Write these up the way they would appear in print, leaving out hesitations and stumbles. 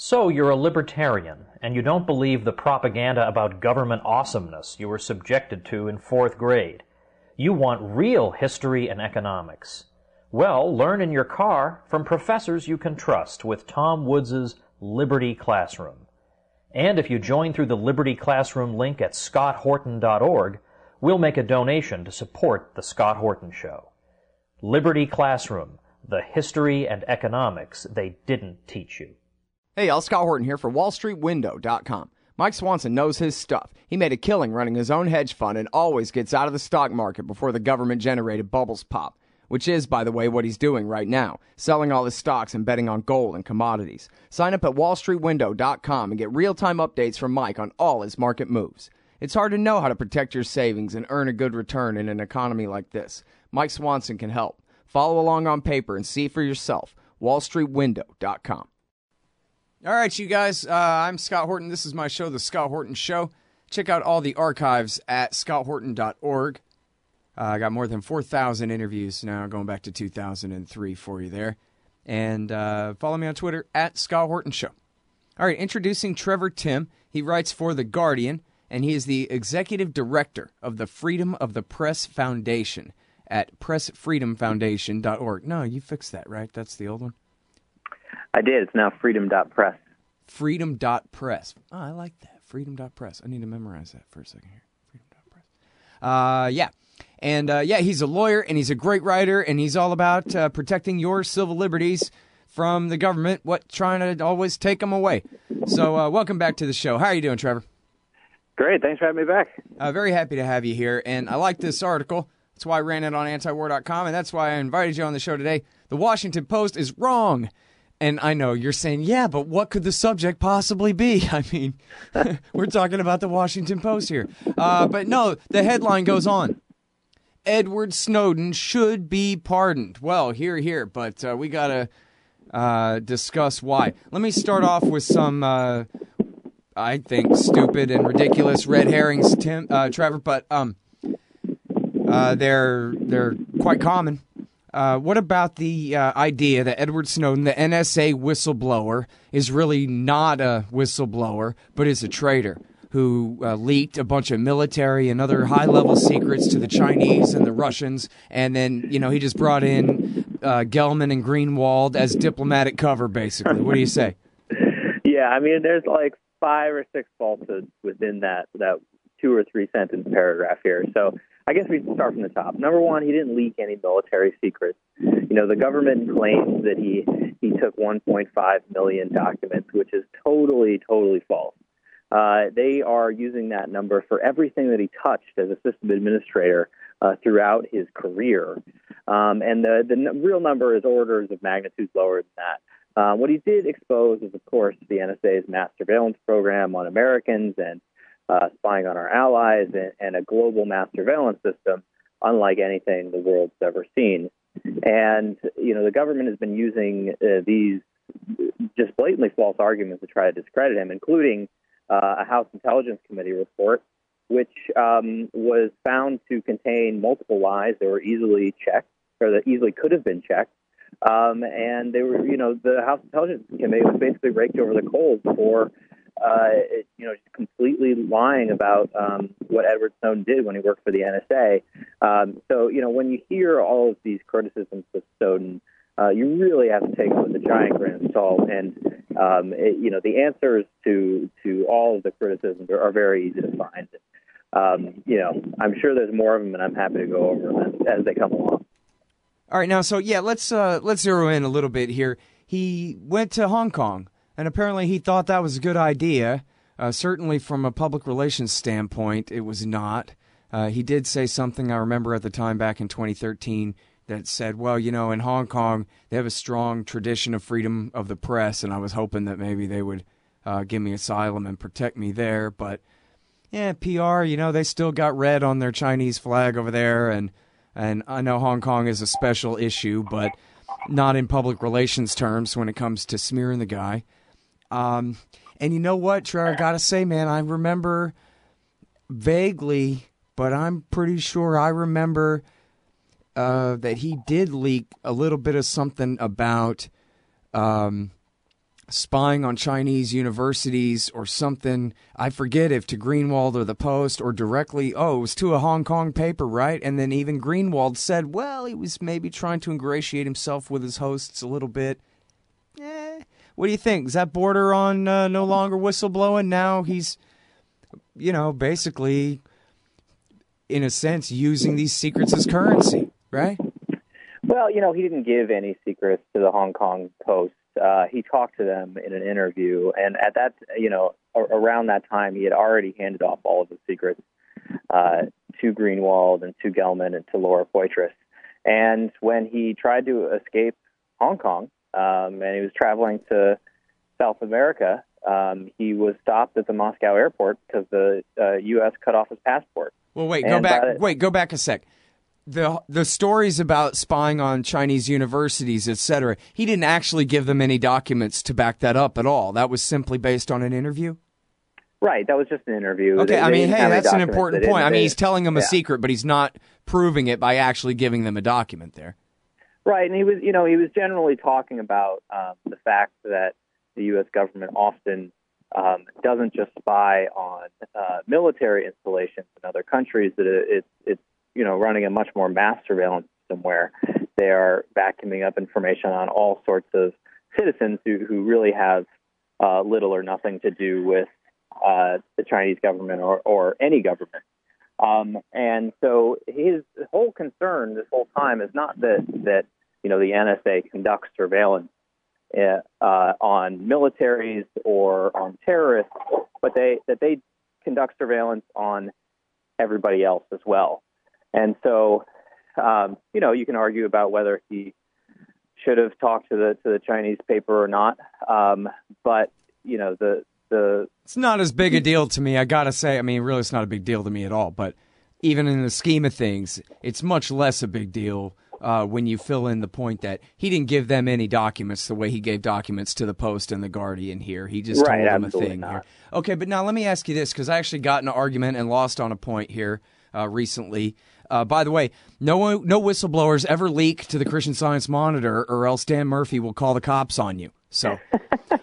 So you're a libertarian, and you don't believe the propaganda about government awesomeness you were subjected to in fourth grade. You want real history and economics. Well, learn in your car from professors you can trust with Tom Woods' Liberty Classroom. And if you join through the Liberty Classroom link at scotthorton.org, we'll make a donation to support The Scott Horton Show. Liberty Classroom, the history and economics they didn't teach you. Hey y'all, Scott Horton here for WallStreetWindow.com. Mike Swanson knows his stuff. He made a killing running his own hedge fund and always gets out of the stock market before the government-generated bubbles pop, which is, by the way, what he's doing right now, selling all his stocks and betting on gold and commodities. Sign up at WallStreetWindow.com and get real-time updates from Mike on all his market moves. It's hard to know how to protect your savings and earn a good return in an economy like this. Mike Swanson can help. Follow along on paper and see for yourself. WallStreetWindow.com. All right, you guys, I'm Scott Horton. This is my show, The Scott Horton Show. Check out all the archives at scotthorton.org. I got more than 4,000 interviews now, going back to 2003 for you there. And follow me on Twitter at Scott Horton Show. All right, introducing Trevor Timm. He writes for The Guardian, and he is the executive director of the Freedom of the Press Foundation at pressfreedomfoundation.org. No, you fixed that, right? That's the old one? I did. It's now freedom.press. Freedom.press. Oh, I like that. Freedom.press. I need to memorize that for a second here. Freedom.press. Yeah. And, he's a lawyer, and he's a great writer, and he's all about protecting your civil liberties from the government, trying to always take them away. So welcome back to the show. How are you doing, Trevor? Great. Thanks for having me back. Very happy to have you here, and I like this article. That's why I ran it on antiwar.com, and that's why I invited you on the show today. The Washington Post is wrong. And I know you're saying, yeah, but what could the subject possibly be? I mean, we're talking about the Washington Post here. But no, the headline goes on. Edward Snowden should be pardoned. Well, here, but we got to discuss why. Let me start off with some, I think, stupid and ridiculous red herrings, Trevor, but they're quite common. What about the idea that Edward Snowden, the NSA whistleblower, is really not a whistleblower, but is a traitor who leaked a bunch of military and other high-level secrets to the Chinese and the Russians, and then, he just brought in Gelman and Greenwald as diplomatic cover, basically. What do you say? Yeah, I mean, there's like 5 or 6 falsehoods within that 2 or 3 sentence paragraph here. So I guess we can start from the top. Number one, he didn't leak any military secrets. The government claims that he took 1.5 million documents, which is totally false. They are using that number for everything that he touched as a system administrator throughout his career. And the real number is orders of magnitude lower than that. What he did expose is, of course, the NSA's mass surveillance program on Americans and spying on our allies and a global mass surveillance system unlike anything the world's ever seen. And, the government has been using these just blatantly false arguments to try to discredit him, including a House Intelligence Committee report, which was found to contain multiple lies that were easily checked, or that easily could have been checked. And they were, the House Intelligence Committee was basically raked over the coals for just completely lying about what Edward Snowden did when he worked for the NSA. So, when you hear all of these criticisms of Snowden, you really have to take them with a giant grain of salt. And, the answers to all of the criticisms are very easy to find. I'm sure there's more of them, and I'm happy to go over them as they come along. All right, now, so, let's zero in a little bit here. He went to Hong Kong. And apparently he thought that was a good idea. Certainly from a public relations standpoint, it was not. He did say something, I remember at the time back in 2013, that said, well, in Hong Kong, they have a strong tradition of freedom of the press, and I was hoping that maybe they would give me asylum and protect me there. But, PR, they still got red on their Chinese flag over there, and I know Hong Kong is a special issue, but not in public relations terms when it comes to smearing the guy. And you know what, Trevor, I gotta say, man, I remember vaguely, but I'm pretty sure I remember that he did leak a little bit of something about spying on Chinese universities or something. I forget if to Greenwald or the Post or directly, it was to a Hong Kong paper, right? And then even Greenwald said, well, he was maybe trying to ingratiate himself with his hosts a little bit. What do you think? Does that border on no longer whistleblowing? Now he's, basically, in a sense, using these secrets as currency, right? Well, he didn't give any secrets to the Hong Kong Post. He talked to them in an interview, and at that, around that time, he had already handed off all of the secrets to Greenwald and to Gelman and to Laura Poitras. And when he tried to escape Hong Kong, and he was traveling to South America, he was stopped at the Moscow airport because the U.S. cut off his passport. Well, go back a sec. The stories about spying on Chinese universities, etc., he didn't actually give them any documents to back that up at all. That was simply based on an interview? Right, that was just an interview. Okay, that's an important point. He's telling them a secret, but he's not proving it by actually giving them a document there. Right, and he was generally talking about the fact that the U.S. government often doesn't just spy on military installations in other countries, that it's running a much more mass surveillance system where they are vacuuming up information on all sorts of citizens who really have little or nothing to do with the Chinese government or any government. And so his whole concern this whole time is not that the NSA conducts surveillance on militaries or on terrorists, but that they conduct surveillance on everybody else as well. And so, you can argue about whether he should have talked to the Chinese paper or not. But it's not as big a deal to me. I gotta say, really, it's not a big deal to me at all. But even in the scheme of things, it's much less a big deal when you fill in the point that he didn't give them any documents the way he gave documents to the Post and the Guardian here. He just told them a thing not. here. Okay, but now let me ask you this, because I actually got in an argument and lost on a point here recently. By the way, no whistleblowers ever leak to the Christian Science Monitor, or else Dan Murphy will call the cops on you. So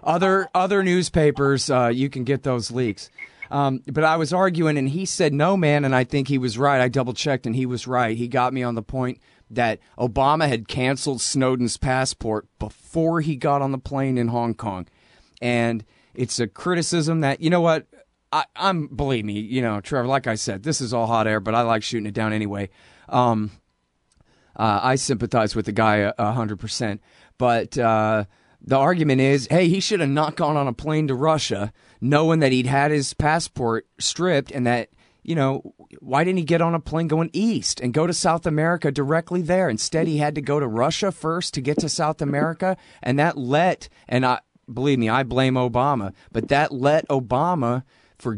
other newspapers, you can get those leaks. But I was arguing, and he said, no, man, and I think he was right. I double-checked, and he was right. He got me on the point that Obama had canceled Snowden's passport before he got on the plane in Hong Kong. And it's a criticism that, you know what, believe me, Trevor, like I said, this is all hot air, but I like shooting it down anyway. I sympathize with the guy 100%. But the argument is, hey, he should have not gone on a plane to Russia knowing that he'd had his passport stripped, and that, why didn't he get on a plane going east and go to South America directly there? Instead, he had to go to Russia first to get to South America, and that believe me, I blame Obama, but that let Obama, for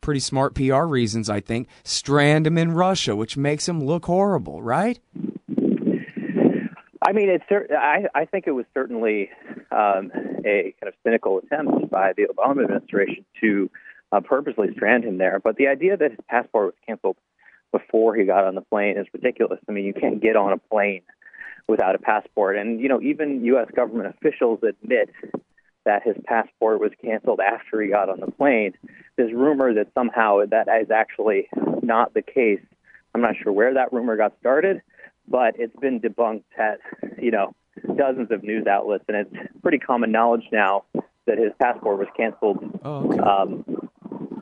pretty smart PR reasons, I think, strand him in Russia, which makes him look horrible, right? I think it was certainly a kind of cynical attempt by the Obama administration to purposely strand him there. But the idea that his passport was canceled before he got on the plane is ridiculous. You can't get on a plane without a passport. And, even U.S. government officials admit that his passport was canceled after he got on the plane. There's rumor that somehow that is actually not the case. I'm not sure where that rumor got started, but it's been debunked at, dozens of news outlets, and it's pretty common knowledge now that his passport was canceled. Oh, okay.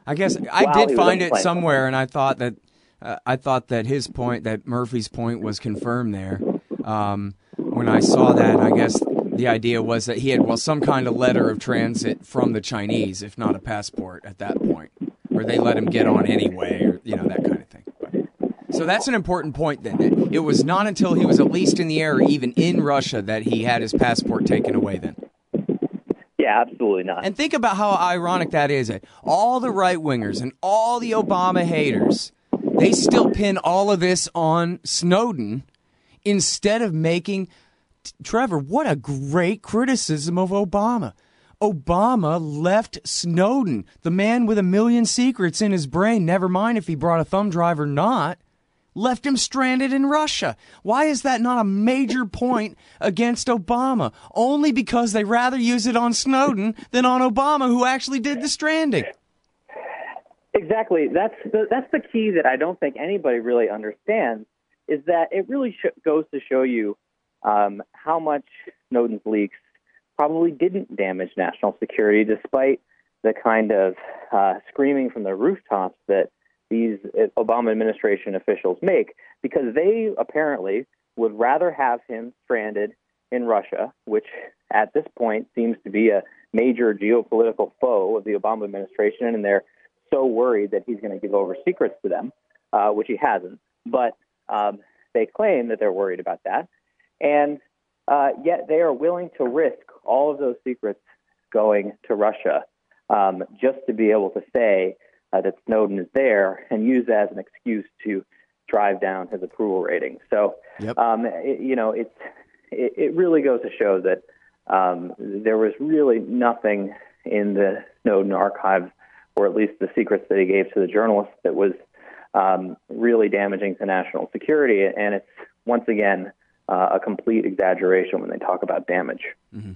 I guess I did find it somewhere, and I thought that his point, that Murphy's point, was confirmed there. When I saw that, I guess the idea was that he had some kind of letter of transit from the Chinese, if not a passport, at that point, or they let him get on anyway, or that kind of thing. So that's an important point, then. It was not until he was at least in the air, even in Russia, that he had his passport taken away then. Yeah, absolutely not. And think about how ironic that is. All the right-wingers and all the Obama haters, they still pin all of this on Snowden instead of making... Trevor, what a great criticism of Obama. Obama left Snowden, the man with 1 million secrets in his brain, never mind if he brought a thumb drive or not, left him stranded in Russia. Why is that not a major point against Obama? Only because they rather use it on Snowden than on Obama, who actually did the stranding. Exactly. That's the key that I don't think anybody really understands, is that it really goes to show you how much Snowden's leaks probably didn't damage national security, despite the kind of screaming from the rooftops that these Obama administration officials make, because they apparently would rather have him stranded in Russia, which at this point seems to be a major geopolitical foe of the Obama administration, and they're so worried that he's going to give over secrets to them, which he hasn't. But they claim that they're worried about that, and yet they are willing to risk all of those secrets going to Russia just to be able to say that Snowden is there and use that as an excuse to drive down his approval rating. So, Yep. It really goes to show that there was really nothing in the Snowden archives, or at least the secrets that he gave to the journalists, that was really damaging to national security. And it's, once again, a complete exaggeration when they talk about damage. Mm-hmm.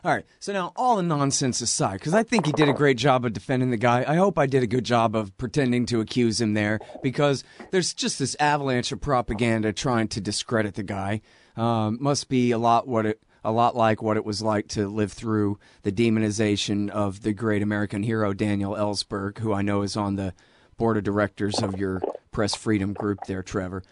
All right, so now all the nonsense aside, because I think he did a great job of defending the guy. I hope I did a good job of pretending to accuse him there, because there's just this avalanche of propaganda trying to discredit the guy. Must be a lot like what it was like to live through the demonization of the great American hero Daniel Ellsberg, who I know is on the board of directors of your press freedom group there, Trevor.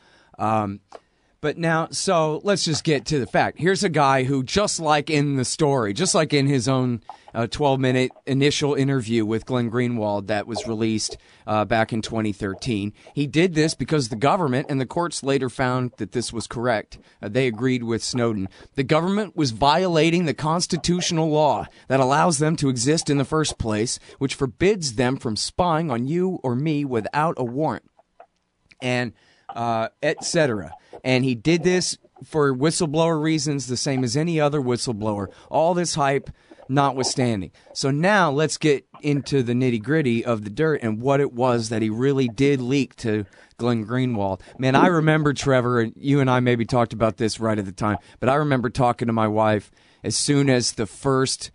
But now, so let's just get to the fact. Here's a guy who, just like in the story, just like in his own 12-minute initial interview with Glenn Greenwald that was released back in 2013, he did this because the government, and the courts later found that this was correct. They agreed with Snowden. The government was violating the constitutional law that allows them to exist in the first place, which forbids them from spying on you or me without a warrant, and etc. And he did this for whistleblower reasons, the same as any other whistleblower. All this hype notwithstanding. So now let's get into the nitty-gritty of the dirt and what it was that he really did leak to Glenn Greenwald. Man, I remember, Trevor, and you and I maybe talked about this right at the time, but I remember talking to my wife as soon as the first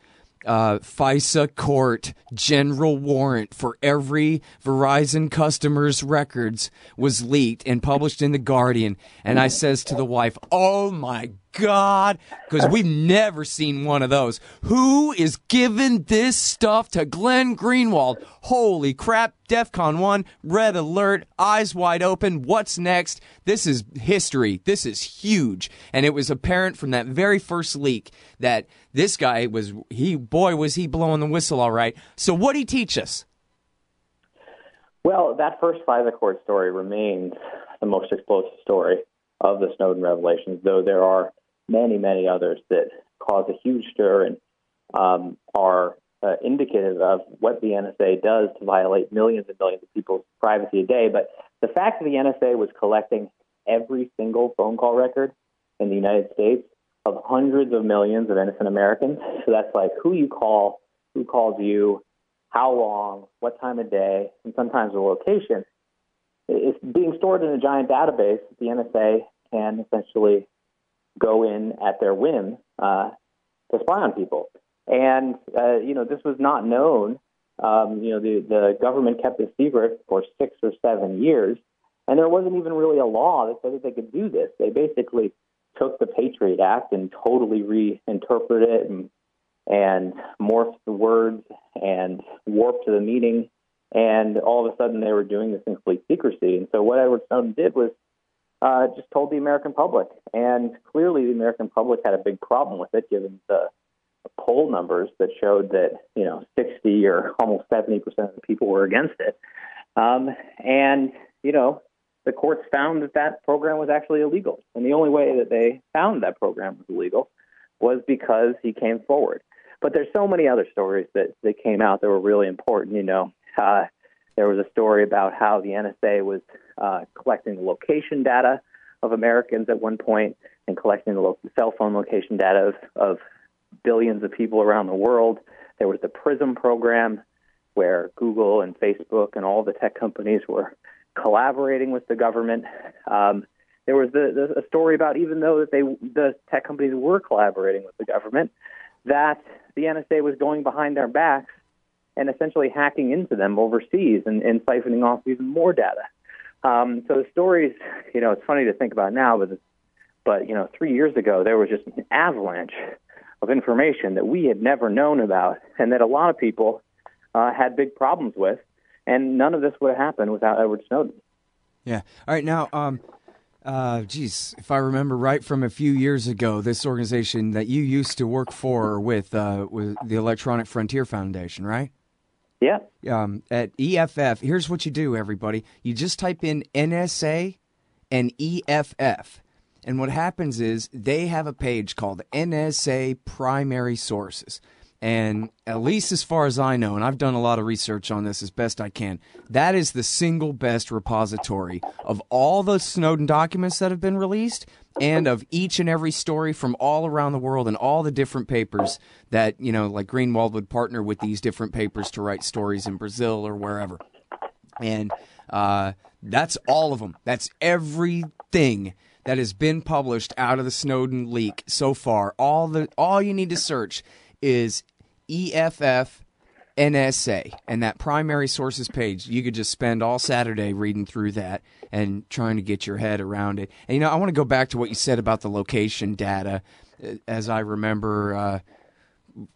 FISA court general warrant for every Verizon customer's records was leaked and published in The Guardian. And I says to the wife, oh my God, because we've never seen one of those. Who is giving this stuff to Glenn Greenwald? Holy crap, DEFCON 1, red alert, eyes wide open. What's next? This is history. This is huge. And it was apparent from that very first leak that this guy was he blowing the whistle all right. So what'd he teach us? Well, that first FISA court story remains the most explosive story of the Snowden revelations, though there are many, many others that cause a huge stir and are indicative of what the NSA does to violate millions and millions of people's privacy a day. But the fact that the NSA was collecting every single phone call record in the United States of hundreds of millions of innocent Americans, so that's like who you call, who calls you, how long, what time of day, and sometimes the location, is being stored in a giant database that the NSA can essentially go in at their whim to spy on people. And, this was not known. The government kept it secret for 6 or 7 years, and there wasn't even really a law that said that they could do this. They basically took the Patriot Act and totally reinterpreted it and morphed the words and warped the meaning, and all of a sudden they were doing this in complete secrecy. And so what Edward Snowden did was just told the American public, and clearly the American public had a big problem with it, given the poll numbers that showed that 60 or almost 70% of the people were against it. The courts found that program was actually illegal, and the only way that they found that program was illegal was because he came forward. But there's so many other stories that came out that were really important. There was a story about how the NSA was collecting the location data of Americans at one point and collecting the cell phone location data of billions of people around the world. There was the PRISM program where Google and Facebook and all the tech companies were collaborating with the government. There was a story about, even though that the tech companies were collaborating with the government, that the NSA was going behind their backs and essentially hacking into them overseas and siphoning off even more data. So the stories, it's funny to think about now, but 3 years ago, there was just an avalanche of information that we had never known about and that a lot of people had big problems with. And none of this would have happened without Edward Snowden. Yeah. All right. Now, if I remember right from a few years ago, this organization that you used to work for with the Electronic Frontier Foundation, right? Yeah. At EFF, here's what you do, everybody. You just type in NSA and EFF. And what happens is they have a page called NSA Primary Sources. And at least as far as I know, and I've done a lot of research on this as best I can, that is the single best repository of all the Snowden documents that have been released and of each and every story from all around the world and all the different papers that, like Greenwald would partner with these different papers to write stories in Brazil or wherever. And that's all of them. That's everything that has been published out of the Snowden leak so far. All you need to search is EFF NSA, and that primary sources page. You could just spend all Saturday reading through that and trying to get your head around it. And I want to go back to what you said about the location data. As I remember,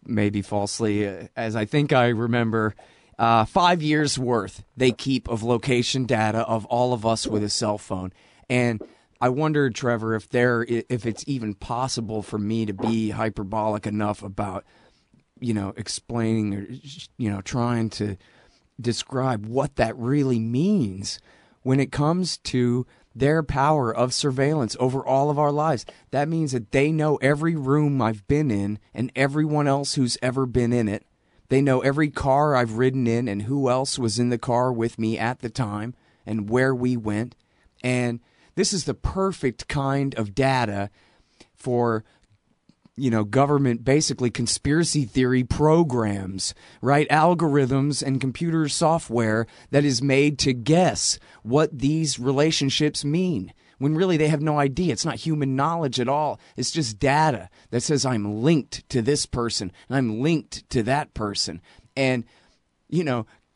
maybe falsely, as I think I remember, 5 years worth they keep of location data of all of us with a cell phone. And I wondered, Trevor, if it's even possible for me to be hyperbolic enough about, explaining or, trying to describe what that really means when it comes to their power of surveillance over all of our lives. That means that they know every room I've been in and everyone else who's ever been in it. They know every car I've ridden in and who else was in the car with me at the time and where we went. And this is the perfect kind of data for, government, basically conspiracy theory programs, right? Algorithms and computer software that is made to guess what these relationships mean, when really they have no idea. It's not human knowledge at all. It's just data that says I'm linked to this person and I'm linked to that person. And,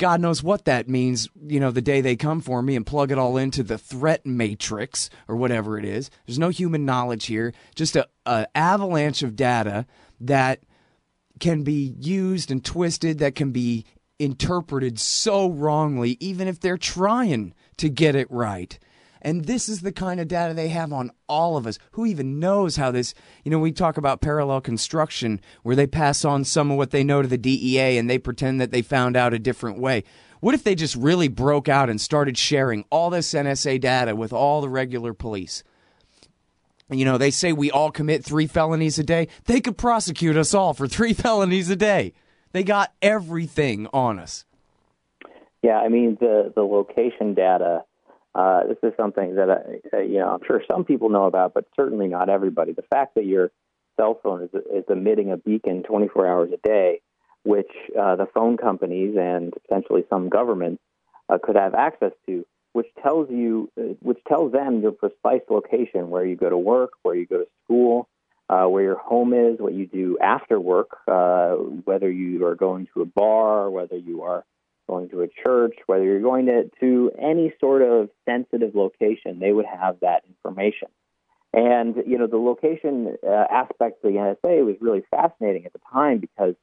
God knows what that means, the day they come for me and plug it all into the threat matrix or whatever it is. There's no human knowledge here, just an avalanche of data that can be used and twisted, that can be interpreted so wrongly, even if they're trying to get it right. And this is the kind of data they have on all of us. Who even knows how this, we talk about parallel construction where they pass on some of what they know to the DEA and they pretend that they found out a different way. What if they just really broke out and started sharing all this NSA data with all the regular police? They say we all commit 3 felonies a day. They could prosecute us all for 3 felonies a day. They got everything on us. Yeah, the location data. This is something that I'm sure some people know about, but certainly not everybody. The fact that your cell phone is emitting a beacon 24 hours a day, which the phone companies and potentially some governments could have access to, which tells them your precise location, where you go to work, where you go to school, where your home is, what you do after work, whether you are going to a bar, whether you are going to a church, whether you're going to any sort of sensitive location, they would have that information. And, the location aspect of the NSA was really fascinating at the time because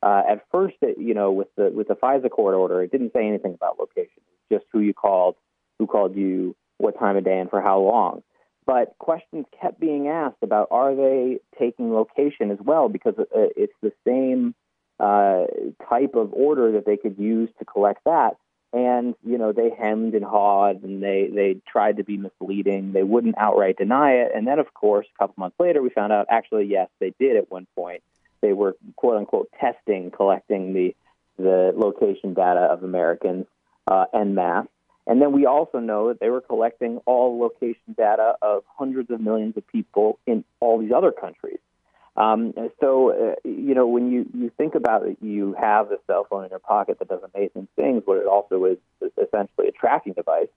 at first, with the FISA court order, it didn't say anything about location. It was just who you called, who called you, what time of day, and for how long. But questions kept being asked about, are they taking location as well? Because it's the same type of order that they could use to collect that. And, they hemmed and hawed and they tried to be misleading. They wouldn't outright deny it. And then, of course, a couple months later, we found out, actually, yes, they did at one point. They were, quote unquote, collecting the location data of Americans en masse. And then we also know that they were collecting all location data of hundreds of millions of people in all these other countries. When you think about it, you have the cell phone in your pocket that does amazing things, but it also is essentially a tracking device.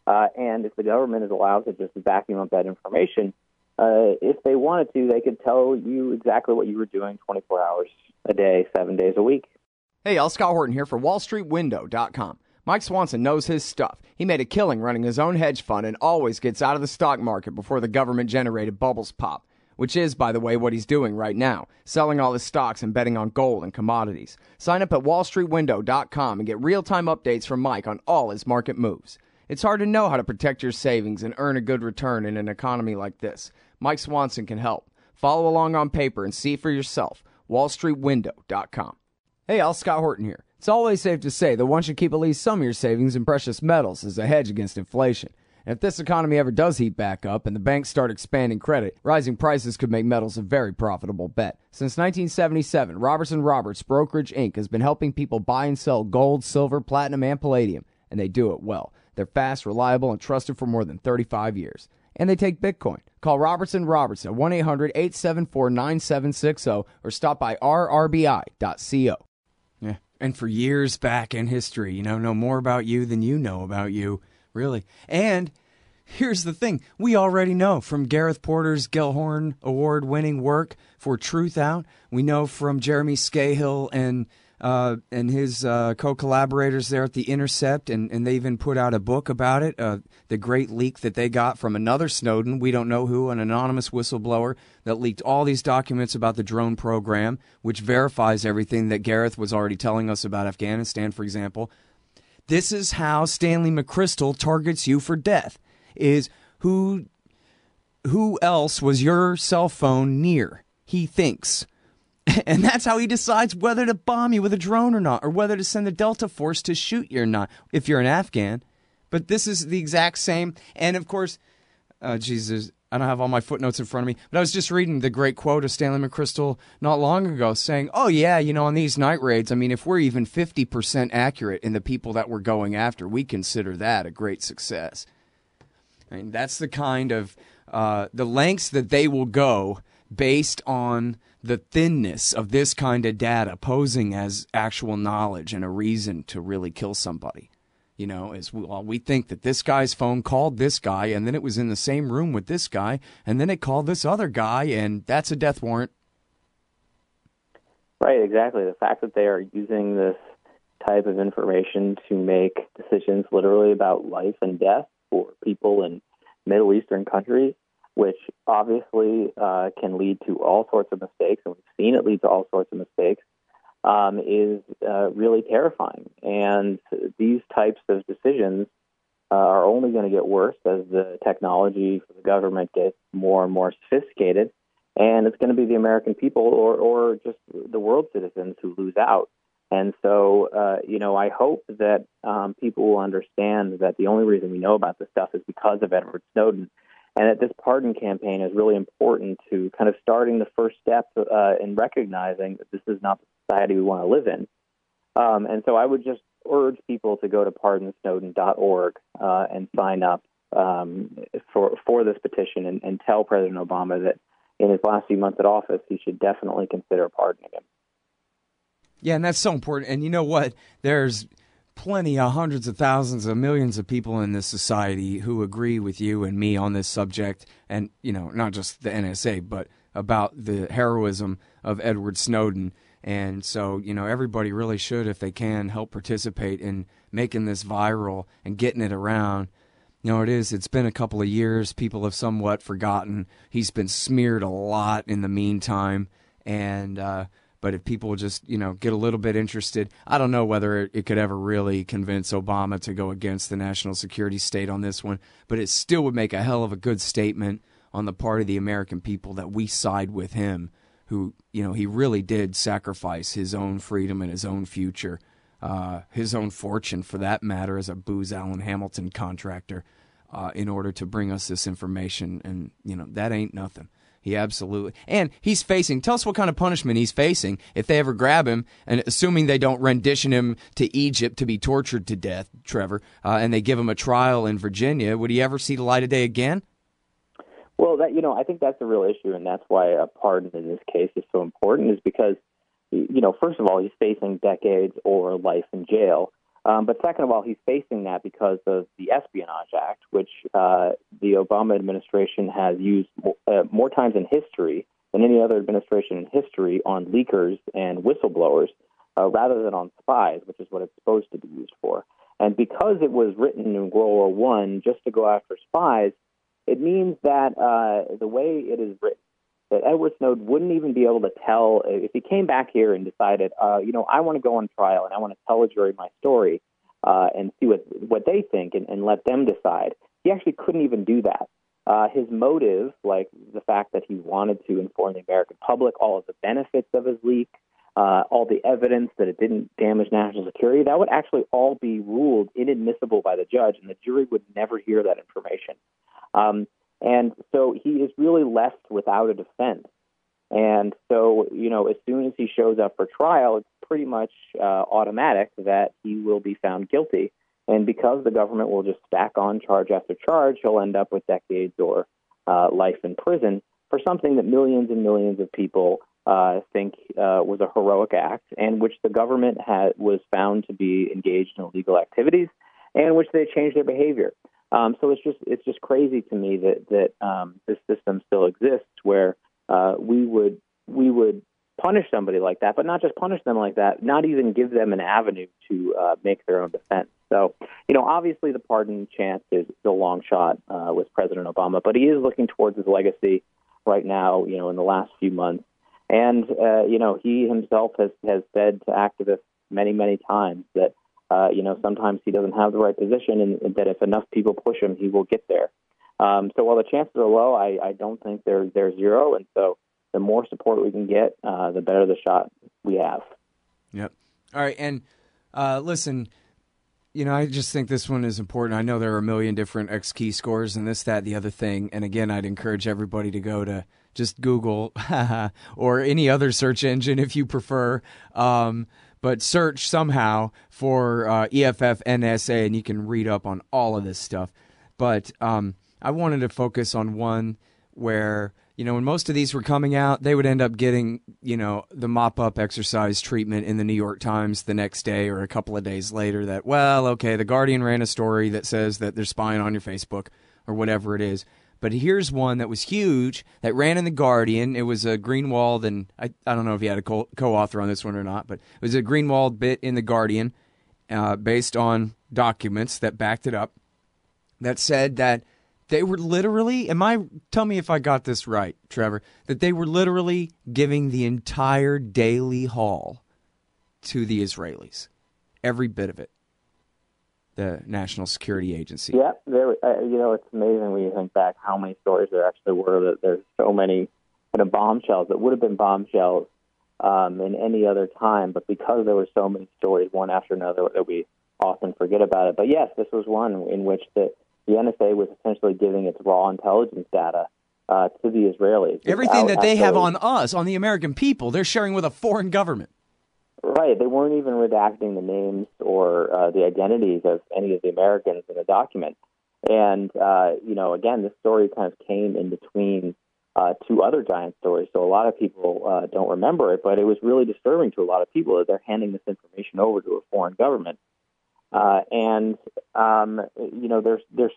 And if the government is allowed to just vacuum up that information, if they wanted to, they could tell you exactly what you were doing 24 hours a day, 7 days a week. Hey, y'all, Scott Horton here for WallStreetWindow.com. Mike Swanson knows his stuff. He made a killing running his own hedge fund and always gets out of the stock market before the government-generated bubbles pop, which is, by the way, what he's doing right now, selling all his stocks and betting on gold and commodities. Sign up at WallStreetWindow.com and get real-time updates from Mike on all his market moves. It's hard to know how to protect your savings and earn a good return in an economy like this. Mike Swanson can help. Follow along on paper and see for yourself. WallStreetWindow.com. Hey, y'all, Scott Horton here. It's always safe to say that one should keep at least some of your savings in precious metals as a hedge against inflation. And if this economy ever does heat back up and the banks start expanding credit, rising prices could make metals a very profitable bet. Since 1977, Robertson Roberts Brokerage Inc. has been helping people buy and sell gold, silver, platinum, and palladium, and they do it well. They're fast, reliable, and trusted for more than 35 years. And they take Bitcoin. Call Robertson Roberts at 1-800-874-9760 or stop by rrbi.co. Yeah, and for years back in history, know more about you than you know about you, really. And here's the thing. We already know from Gareth Porter's Gellhorn Award-winning work for Truth Out. We know from Jeremy Scahill and his co-collaborators there at The Intercept, and they even put out a book about it, the great leak that they got from another Snowden, we don't know who, an anonymous whistleblower that leaked all these documents about the drone program, which verifies everything that Gareth was already telling us about Afghanistan, for example. This is how Stanley McChrystal targets you for death, is who else was your cell phone near, he thinks. And that's how he decides whether to bomb you with a drone or not, or whether to send the Delta Force to shoot you or not, if you're an Afghan. But this is the exact same. And, of course, Jesus, I don't have all my footnotes in front of me, but I was just reading the great quote of Stanley McChrystal not long ago saying, oh, yeah, on these night raids, if we're even 50% accurate in the people that we're going after, we consider that a great success. That's the kind of the lengths that they will go based on the thinness of this kind of data posing as actual knowledge and a reason to really kill somebody. We think that this guy's phone called this guy, and then it was in the same room with this guy, and then it called this other guy, and that's a death warrant. Right, exactly. The fact that they are using this type of information to make decisions literally about life and death for people in Middle Eastern countries, which obviously can lead to all sorts of mistakes, and we've seen it lead to all sorts of mistakes, is really terrifying. And these types of decisions are only going to get worse as the technology for the government gets more and more sophisticated, and it's going to be the American people or just the world citizens who lose out. And so, I hope that people will understand that the only reason we know about this stuff is because of Edward Snowden. And that this pardon campaign is really important to kind of starting the first step in recognizing that this is not the society we want to live in. And so I would just urge people to go to pardonsnowden.org and sign up for this petition and tell President Obama that in his last few months at office, he should definitely consider pardoning him. Yeah, and that's so important. And you know what? There's plenty of hundreds of thousands of millions of people in this society who agree with you and me on this subject, and not just the NSA, but about the heroism of Edward Snowden. And so everybody really should, if they can, help participate in making this viral and getting it around. It's been a couple of years. People have somewhat forgotten. He's been smeared a lot in the meantime, and but if people just, get a little bit interested, I don't know whether it could ever really convince Obama to go against the national security state on this one, but it still would make a hell of a good statement on the part of the American people that we side with him, who, he really did sacrifice his own freedom and his own future, his own fortune, for that matter, as a Booz Allen Hamilton contractor, in order to bring us this information. And, that ain't nothing. He absolutely. And he's facing, tell us what kind of punishment he's facing if they ever grab him, and assuming they don't rendition him to Egypt to be tortured to death, Trevor, and they give him a trial in Virginia, would he ever see the light of day again? Well, I think that's a real issue, and that's why a pardon in this case is so important, is because, first of all, he's facing decades or life in jail. But second of all, he's facing that because of the Espionage Act, which the Obama administration has used more times in history than any other administration in history on leakers and whistleblowers, rather than on spies, which is what it's supposed to be used for. And because it was written in World War I just to go after spies, it means that the way it is written, that Edward Snowden wouldn't even be able to tell, if he came back here and decided, I want to go on trial and I want to tell a jury my story and see what they think and let them decide. He actually couldn't even do that. His motive, like the fact that he wanted to inform the American public all of the benefits of his leak, all the evidence that it didn't damage national security, that would actually all be ruled inadmissible by the judge, and the jury would never hear that information. And so he is really left without a defense. And so, as soon as he shows up for trial, it's pretty much automatic that he will be found guilty. And because the government will just stack on charge after charge, he'll end up with decades or life in prison for something that millions and millions of people think was a heroic act, and which the government was found to be engaged in illegal activities, and which they changed their behavior. So it's just crazy to me that this system still exists, where we would punish somebody like that, but not just punish them like that, not even give them an avenue to make their own defense. So, obviously the pardon chance is a long shot with President Obama, but he is looking towards his legacy right now, in the last few months. And, he himself has said to activists many, many times that, sometimes he doesn't have the right position and that if enough people push him, he will get there. So while the chances are low, I don't think they're zero. And so the more support we can get, the better the shot we have. Yep. All right. And listen, I just think this one is important. I know there are a million different X-key scores and this, that, the other thing. And again, I'd encourage everybody to go to just Google or any other search engine if you prefer. But search somehow for EFF NSA and you can read up on all of this stuff. But I wanted to focus on one where, when most of these were coming out, they would end up getting, the mop-up exercise treatment in the New York Times the next day or a couple of days later that, The Guardian ran a story that says that they're spying on your Facebook or whatever it is. But here's one that was huge that ran in The Guardian. It was a Greenwald, and I don't know if he had a co-author on this one or not, but it was a Greenwald bit in The Guardian based on documents that backed it up that said that they were literally, tell me if I got this right, Trevor, that they were literally giving the entire daily haul to the Israelis. Every bit of it. The National Security Agency. Yeah, it's amazing when you think back how many stories there actually were, that there's so many kind of bombshells that would have been bombshells in any other time, but because there were so many stories, one after another, that we often forget about it. But yes, this was one in which the NSA was essentially giving its raw intelligence data to the Israelis. Everything that they have on us, on the American people, they're sharing with a foreign government. Right. They weren't even redacting the names or the identities of any of the Americans in the document. And, again, this story kind of came in between two other giant stories. So a lot of people don't remember it, but it was really disturbing to a lot of people that they're handing this information over to a foreign government. There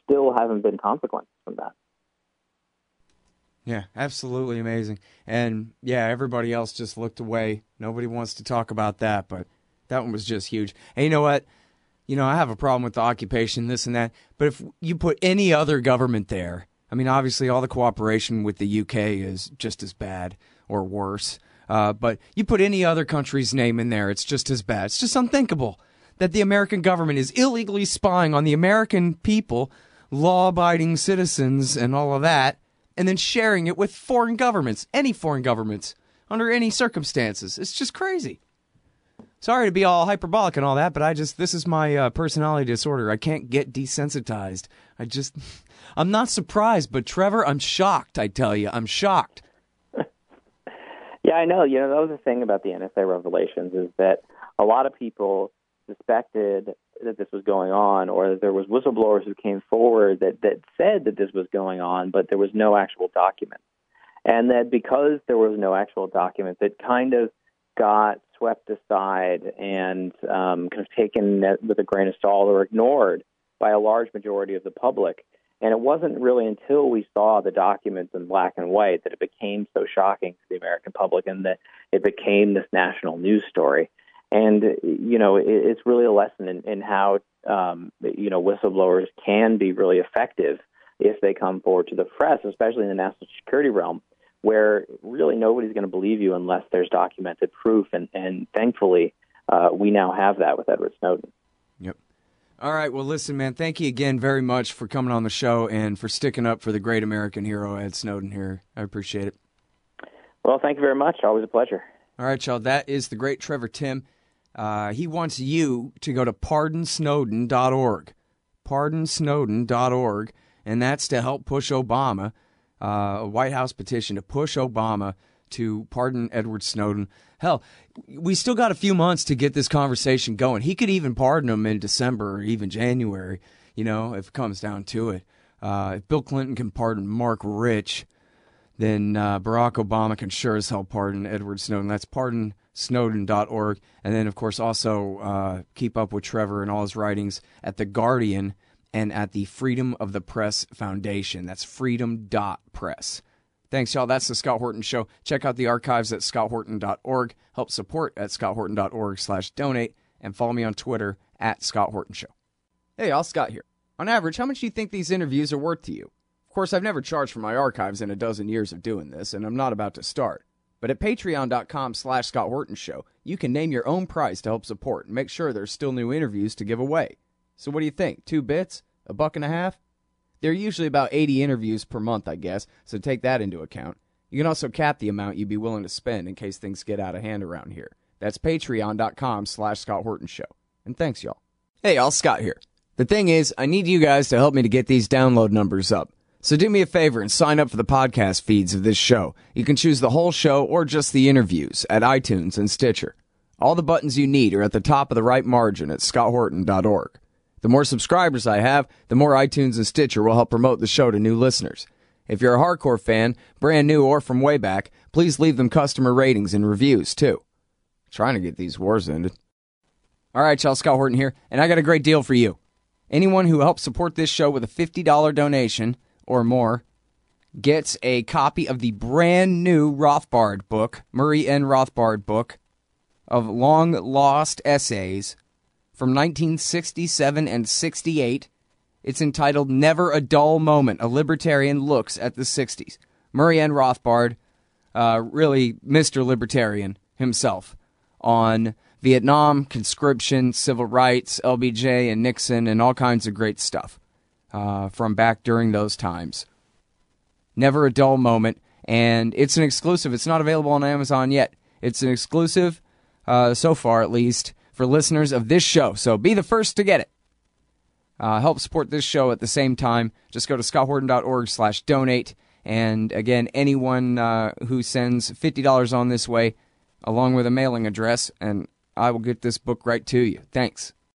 still haven't been consequences from that. Yeah, absolutely amazing. And, everybody else just looked away. Nobody wants to talk about that, but that one was just huge. And you know what? I have a problem with the occupation, this and that, but if you put any other government there, obviously all the cooperation with the UK is just as bad or worse, but you put any other country's name in there, it's just as bad. It's just unthinkable that the American government is illegally spying on the American people, law-abiding citizens and all of that, and then sharing it with foreign governments, any foreign governments, under any circumstances. It's just crazy. Sorry to be all hyperbolic and all that, but this is my personality disorder. I can't get desensitized. I'm not surprised, but Trevor, I'm shocked, I tell you. I'm shocked. Yeah, I know. That was the thing about the NSA revelations, is that a lot of people suspected that this was going on, or that there was whistleblowers who came forward that said that this was going on, but there was no actual document. And that because there was no actual document, that kind of got swept aside and kind of taken with a grain of salt or ignored by a large majority of the public. And it wasn't really until we saw the documents in black and white that it became so shocking to the American public and that it became this national news story. And, it's really a lesson in how, whistleblowers can be really effective if they come forward to the press, especially in the national security realm, where really nobody's going to believe you unless there's documented proof. And thankfully, we now have that with Edward Snowden. Yep. All right. Well, listen, man, thank you again very much for coming on the show and for sticking up for the great American hero, Ed Snowden here. I appreciate it. Well, thank you very much. Always a pleasure. All right, y'all. That is the great Trevor Timm. He wants you to go to pardonsnowden.org. Pardonsnowden.org. And that's to help push Obama, a White House petition to push Obama to pardon Edward Snowden. Hell, we still got a few months to get this conversation going. He could even pardon him in December or even January, if it comes down to it. If Bill Clinton can pardon Mark Rich, then Barack Obama can sure as hell pardon Edward Snowden. That's pardonsnowden.org. And then, of course, also keep up with Trevor and all his writings at The Guardian and at the Freedom of the Press Foundation. That's freedom.press. Thanks, y'all. That's the Scott Horton Show. Check out the archives at scotthorton.org. Help support at scotthorton.org/donate. And follow me on Twitter at Scott Horton Show. Hey, y'all. Scott here. On average, how much do you think these interviews are worth to you? Of course, I've never charged for my archives in a dozen years of doing this, and I'm not about to start. But at patreon.com/Scott Horton Show, you can name your own price to help support and make sure there's still new interviews to give away. So what do you think? 2 bits? $1.50? There are usually about 80 interviews per month, I guess, so take that into account. You can also cap the amount you'd be willing to spend in case things get out of hand around here. That's patreon.com/Scott Horton Show. And thanks, y'all. Hey, y'all, Scott here. The thing is, I need you guys to help me to get these download numbers up. So do me a favor and sign up for the podcast feeds of this show. You can choose the whole show or just the interviews at iTunes and Stitcher. All the buttons you need are at the top of the right margin at scotthorton.org. The more subscribers I have, the more iTunes and Stitcher will help promote the show to new listeners. If you're a hardcore fan, brand new or from way back, please leave them customer ratings and reviews, too. Trying to get these wars ended. All right, y'all, Scott Horton here, and I got a great deal for you. Anyone who helps support this show with a $50 donation or more gets a copy of the brand new Rothbard book, Murray N. Rothbard book, of long-lost essays from 1967 and 68. It's entitled Never a Dull Moment, A Libertarian Looks at the 60s. Murray N. Rothbard, really Mr. Libertarian himself, on Vietnam, conscription, civil rights, LBJ and Nixon, and all kinds of great stuff from back during those times. Never a dull moment, and it's an exclusive. It's not available on Amazon yet. It's an exclusive, so far at least, for listeners of this show, so be the first to get it. Help support this show at the same time. Just go to scotthorton.org/donate, and again, anyone who sends $50 on this way, along with a mailing address, and I will get this book right to you. Thanks.